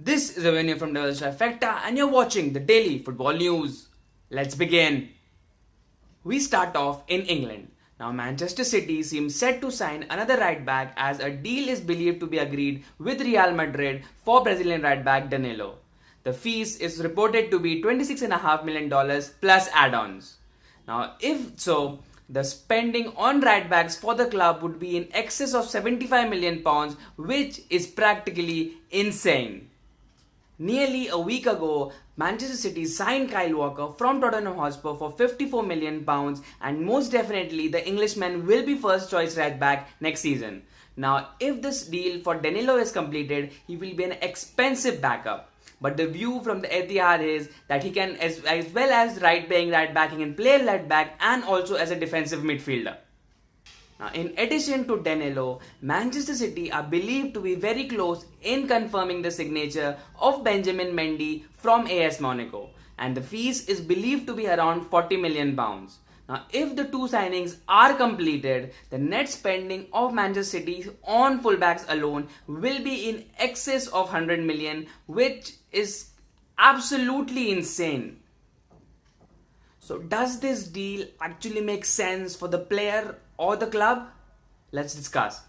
This is a venue from Devil's Trifecta and you're watching the Daily Football News. Let's begin. We start off in England. Now Manchester City seems set to sign another right back as a deal is believed to be agreed with Real Madrid for Brazilian right back Danilo. The fees is reported to be $26.5 million plus add-ons. Now if so, the spending on right backs for the club would be in excess of £75 million, which is practically insane. Nearly a week ago, Manchester City signed Kyle Walker from Tottenham Hotspur for £54 million, and most definitely the Englishman will be first choice right back next season. Now, if this deal for Danilo is completed, he will be an expensive backup. But the view from the Etihad is that he can, as well as playing right back, he can play left back and also as a defensive midfielder. Now, in addition to Danilo, Manchester City are believed to be very close in confirming the signature of Benjamin Mendy from AS Monaco, and the fees is believed to be around £40 million. Now, if the two signings are completed, the net spending of Manchester City on fullbacks alone will be in excess of 100 million, which is absolutely insane. So, does this deal actually make sense for the player or the club? Let's discuss.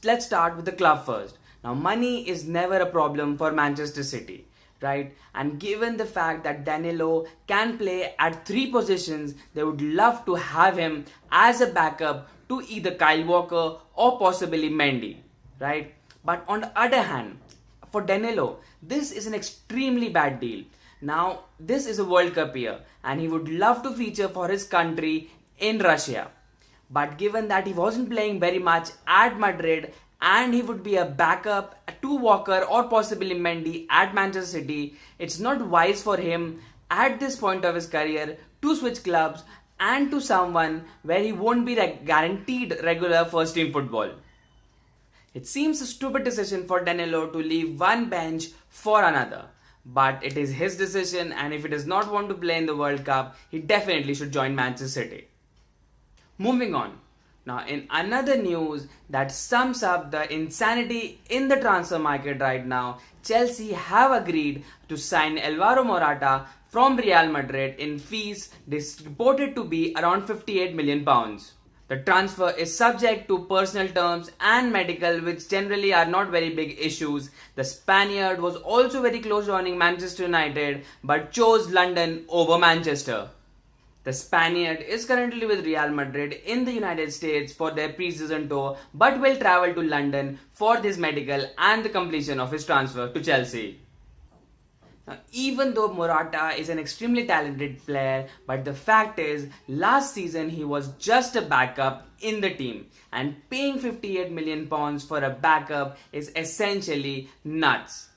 Let's start with the club first. Now, money is never a problem for Manchester City, right? And given the fact that Danilo can play at 3 positions, they would love to have him as a backup to either Kyle Walker or possibly Mendy, right? But on the other hand, for Danilo, this is an extremely bad deal. Now, this is a World Cup year and he would love to feature for his country in Russia. But given that he wasn't playing very much at Madrid and he would be a backup to Walker or possibly Mendy at Manchester City, it's not wise for him at this point of his career to switch clubs and to someone where he won't be guaranteed regular first team football. It seems a stupid decision for Danilo to leave one bench for another. But it is his decision, and if he does not want to play in the World Cup, he definitely should join Manchester City. Moving on. Now, in another news that sums up the insanity in the transfer market right now, Chelsea have agreed to sign Alvaro Morata from Real Madrid in fees reported to be around £58 million. The transfer is subject to personal terms and medical, which generally are not very big issues. The Spaniard was also very close joining Manchester United but chose London over Manchester. The Spaniard is currently with Real Madrid in the United States for their pre-season tour but will travel to London for his medical and the completion of his transfer to Chelsea. Now, even though Morata is an extremely talented player, but the fact is, last season he was just a backup in the team, and paying £58 million for a backup is essentially nuts.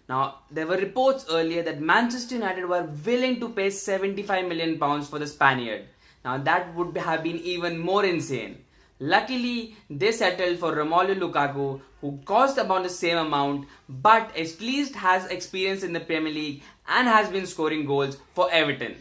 Now, there were reports earlier that Manchester United were willing to pay £75 million for the Spaniard. Now, that would have been even more insane. Luckily, they settled for Romelu Lukaku, who cost about the same amount, but at least has experience in the Premier League and has been scoring goals for Everton.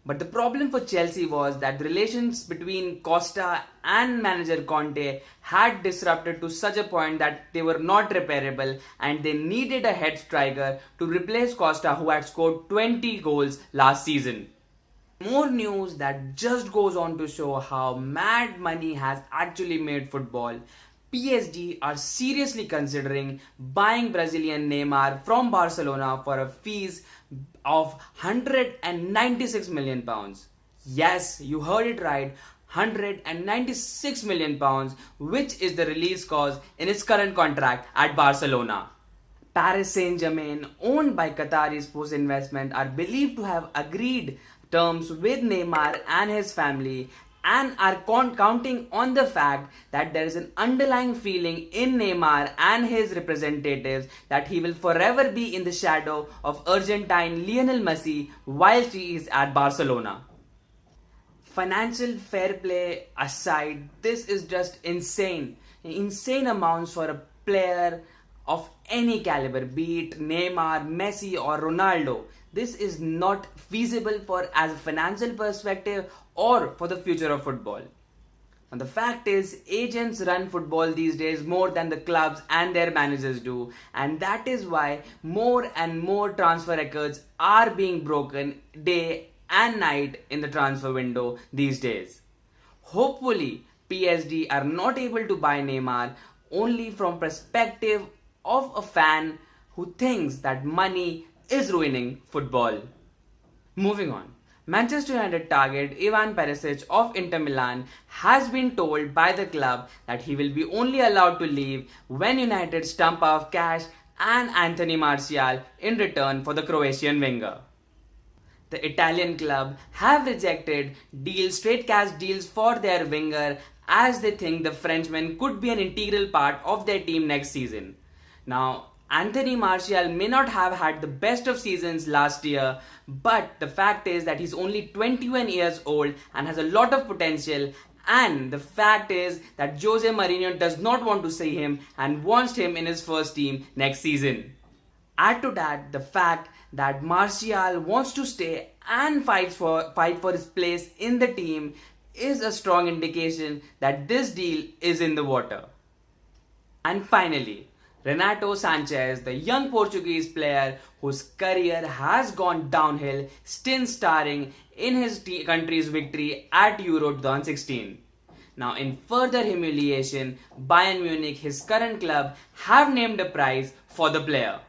But the problem for Chelsea was that the relations between Costa and manager Conte had disrupted to such a point that they were not repairable, and they needed a head striker to replace Costa, who had scored 20 goals last season. More news that just goes on to show how mad money has actually made football. PSG are seriously considering buying Brazilian Neymar from Barcelona for a fees of £196 million. Yes, you heard it right, £196 million, which is the release clause in his current contract at Barcelona. Paris Saint-Germain, owned by Qatari Sports Investment, are believed to have agreed terms with Neymar and his family and are counting on the fact that there is an underlying feeling in Neymar and his representatives that he will forever be in the shadow of Argentine Lionel Messi whilst he is at Barcelona. Financial fair play aside, this is just insane. Insane amounts for a player of any caliber, be it Neymar, Messi or Ronaldo. This is not feasible for as a financial perspective or for the future of football. Now, the fact is, agents run football these days more than the clubs and their managers do, and that is why more and more transfer records are being broken day and night in the transfer window these days. Hopefully, PSG are not able to buy Neymar only from perspective of a fan who thinks that money is ruining football. Moving on. Manchester United target Ivan Perisic of Inter Milan has been told by the club that he will be only allowed to leave when United stump off cash and Anthony Martial in return for the Croatian winger. The Italian club have rejected straight cash deals for their winger as they think the Frenchman could be an integral part of their team next season. Now, Anthony Martial may not have had the best of seasons last year, but the fact is that he's only 21 years old and has a lot of potential, and the fact is that Jose Mourinho does not want to see him and wants him in his first team next season. Add to that the fact that Martial wants to stay and fight for his place in the team is a strong indication that this deal is in the water. And finally, Renato Sanches, the young Portuguese player whose career has gone downhill since starring in his country's victory at Euro 2016. Now, in further humiliation, Bayern Munich, his current club, have named a prize for the player.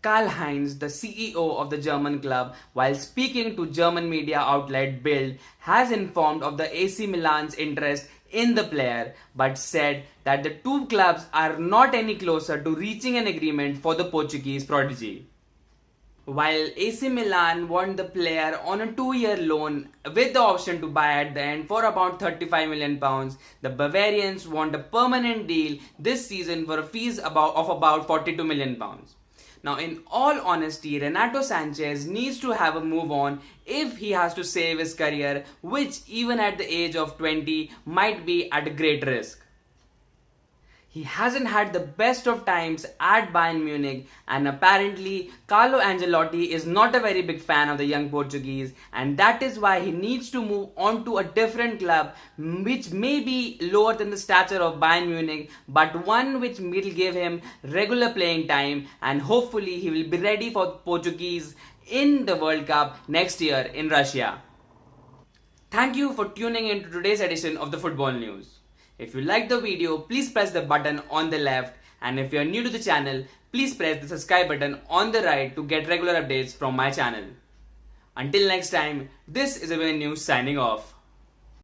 Karl-Heinz, the CEO of the German club, while speaking to German media outlet Bild, has informed of the AC Milan's interest in the player, but said that the two clubs are not any closer to reaching an agreement for the Portuguese prodigy. While AC Milan want the player on a 2-year loan with the option to buy at the end for about £35 million, the Bavarians want a permanent deal this season for a fees of about £42 million. Now, in all honesty, Renato Sanches needs to have a move on if he has to save his career, which even at the age of 20 might be at a great risk. He hasn't had the best of times at Bayern Munich, and apparently Carlo Ancelotti is not a very big fan of the young Portuguese, and that is why he needs to move on to a different club which may be lower than the stature of Bayern Munich, but one which will give him regular playing time, and hopefully he will be ready for Portuguese in the World Cup next year in Russia. Thank you for tuning in to today's edition of the Football News. If you liked the video, please press the button on the left, and if you are new to the channel, please press the subscribe button on the right to get regular updates from my channel. Until next time, this is News signing off.